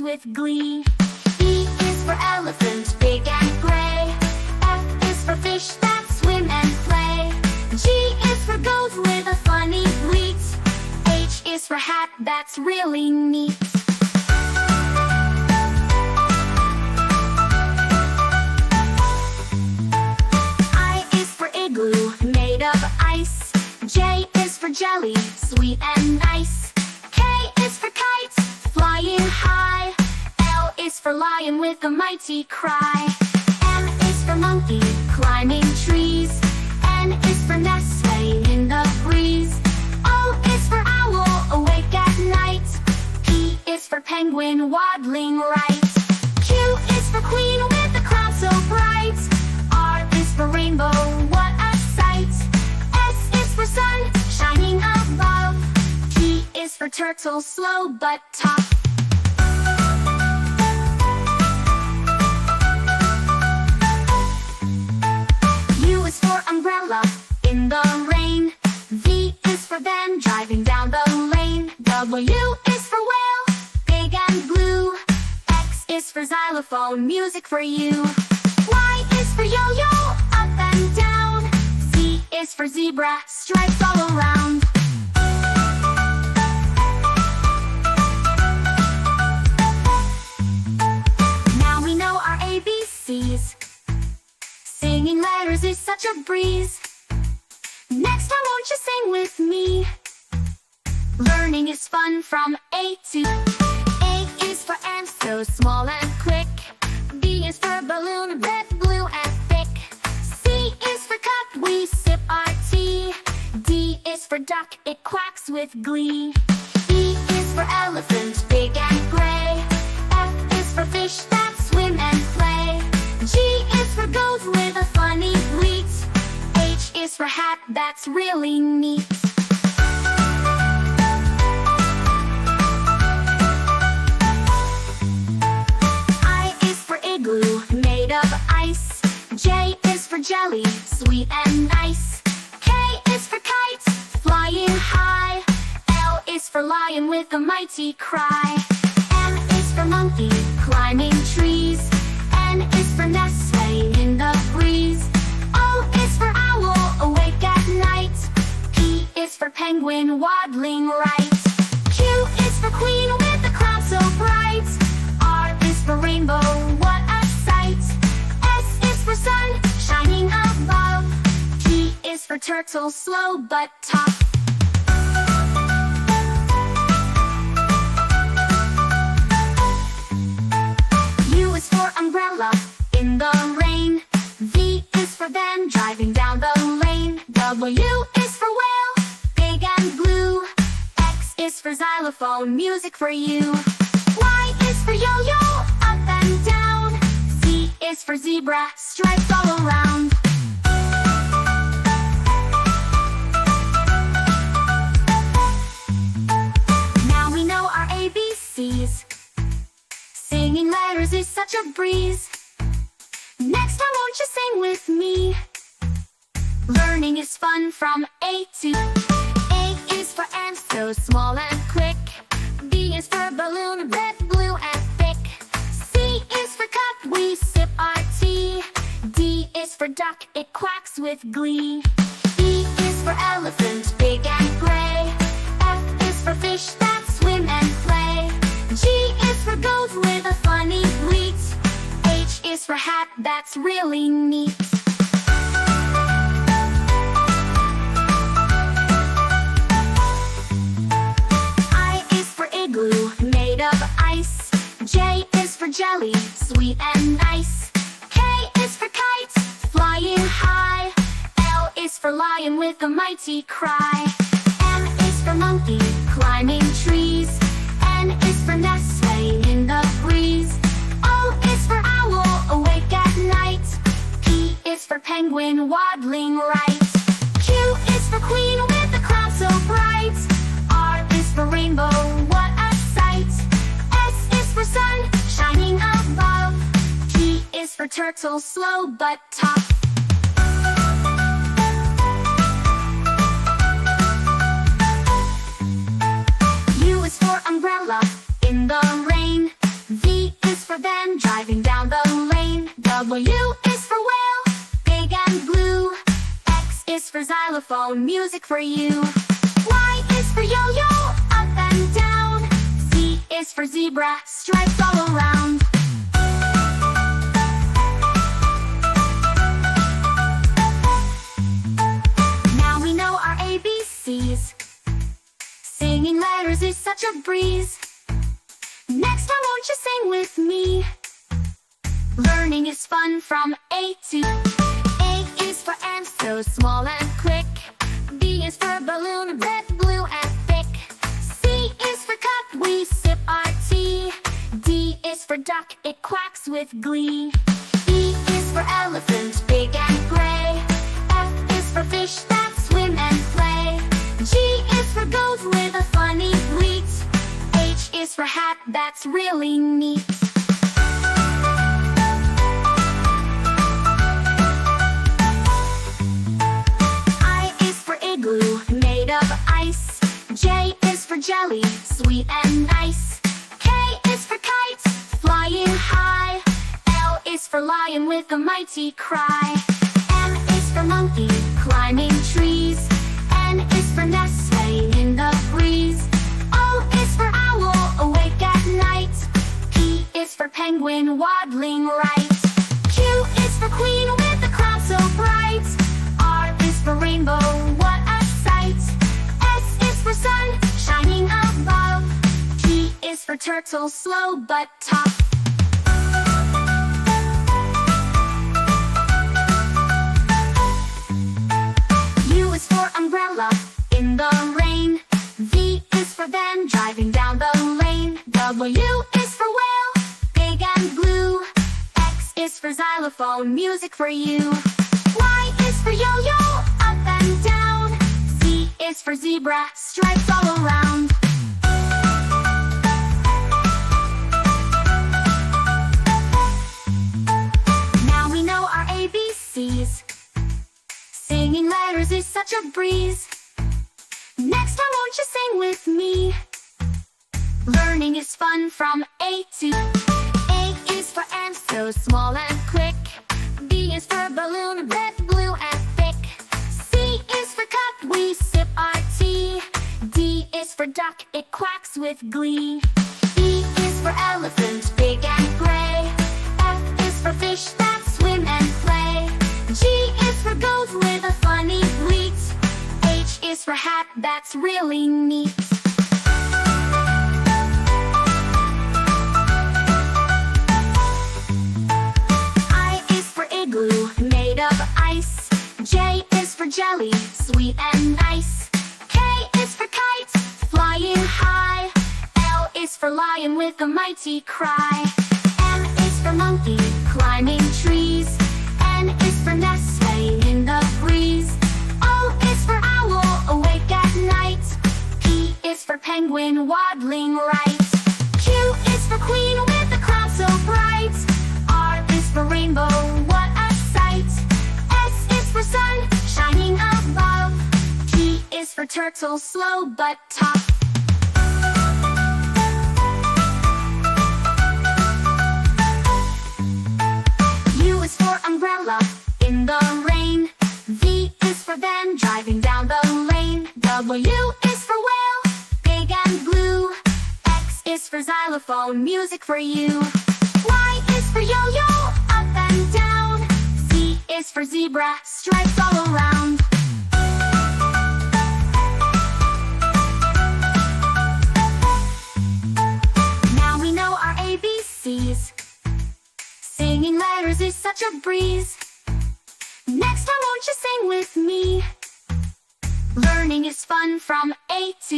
with glee. E is for elephant, big and gray. F is for fish that swim and play. G is for goat with a funny bleat. H is for hat that's really neat. I is for igloo, made of ice. J is for jelly, sweet and nice. K is for kite, flying high. L is for lion with a mighty cry. M is for monkey, climbing trees. N is for nest, swaying in the breeze. O is for owl, awake at night. P is for penguin, waddling right. Q is for queen with a crown so bright. R is for rainbow, what a sight. S is for sun, shining above. T is for turtle, slow but tough. U is for umbrella, in the rain. V is for van, driving down the lane. W is for whale, big and blue. X is for xylophone, music for you. Y is for yo-yo, up and down. Z is for zebra, stripes all around. Now we know our ABCs. Singing letters is such a breeze. Next time won't you sing with me? Learning is fun from A to A is for ant, so small and quick. B is for balloon, red, blue, and thick. C is for cup, we sip our tea. D is for duck, it quacks with glee. E is for elephant, big and gray. F is for fish that swim and play. G is for goat with a funny bleat. H is for hat that's really neat. I is for igloo, made of ice. J is for jelly, sweet and nice. K is for kite, flying high. L is for lion with a mighty cry. M is for monkey, climbing trees. N is for nest, swaying in the breeze. O is for owl, awake at night. P is for penguin, waddling right. Q is for queen with a crown so bright. R is for rainbow, what a sight. S is for sun, shining above. T is for turtle, slow but tough. U is for umbrella, in the rain. V is for van, driving down the lane. W is for whale, big and blue. X is for xylophone, music for you. Y is for yo-yo, up and down. Z is for zebra, stripes all around. Now we know our ABCs. Singing letters is such a breeze. Next time won't you sing with me? Learning is fun from A to A is for ant, so small and quick. B is for balloon, red, blue, and thick. C is for cup, we sip our tea. D is for duck, it quacks with glee. E is for elephant, big and gray. F is for fish that swim and play. G is for goat with a funny bleat. H is for hat that's really neat. I is for igloo, made of ice. J is for jelly, sweet and nice. K is for kite, flying high. L is for lion with a mighty cry. M is for monkey, climbing trees. N is for nest, swaying in the breeze. O is for owl, awake at night. P is for penguin, waddling right. Q is for queen with a crown so bright. R is for rainbow, what a sight. S is for sun, shining above. T is for turtle, slow but tough. U is for umbrella, in the rain. V for van, driving down the lane. W is for whale, big and blue. X is for xylophone, music for you. Y is for yo-yo, up and down. Z is for zebra, stripes all around. Now we know our ABCs. Singing letters is such a breeze. Next time, won't you sing with me? Learning is fun from A to A is for ant, so small and quick. B is for balloon, red, blue, and thick. C is for cup, we sip our tea. D is for duck, it quacks with glee. E is for elephant, big and gray. F is for fish that swim and play. G is for goat with a funny bleat. H is for hat, that's really neat. I is for igloo, made of ice. J is for jelly, sweet and nice. K is for kite, flying high. L is for lion with a mighty cry. M is for monkey, climbing trees. N is for nest, swaying in the breeze. O is for owl, awake at night. P is for penguin, waddling right. Q is for queen with a crown so bright. R is for rainbow, what a sight. S is for sun, shining above. T is for turtle, slow but tough. U is for umbrella, in the rain. V is for van, driving down the lane. W is for whale, big and blue. X is for xylophone, music for you. Y is for yo-yo, up and down. Z is for zebra, stripes all around. Now we know our ABCs. Singing letters is such a breeze. Next time, won't you sing with me? Learning is fun from A to A is for ant, so small and quick. B is for balloon, red, blue, and thick. C is for cup, we sip our tea. D is for duck, it quacks with glee. E is for elephant, big and gray. F is for fish that swim and play. G is for goat with a funny bleat. H is for hat, that's really neat. I is for igloo, made of ice. J is for jelly, sweet and nice. K is for kite, flying high. L is for lion with a mighty cry. M is for monkey, climbing trees. N is for nest, swaying in the breeze. O is for owl, awake at night. P is for penguin, waddling right. Q is for queen with a crown so bright. R is for rainbow, what a sight. S is for sun, shining above. T is for turtle, slow but tough. U is for umbrella, in the rain. V is for van, driving down the lane. W is for whale, big and blue. X is for xylophone, music for you. Y is for yo-yo, up and down. Z is for zebra, stripes all around. Now we know our ABCs. Singing letters is such a breeze. Next time, won't you sing with me? Learning is fun from A to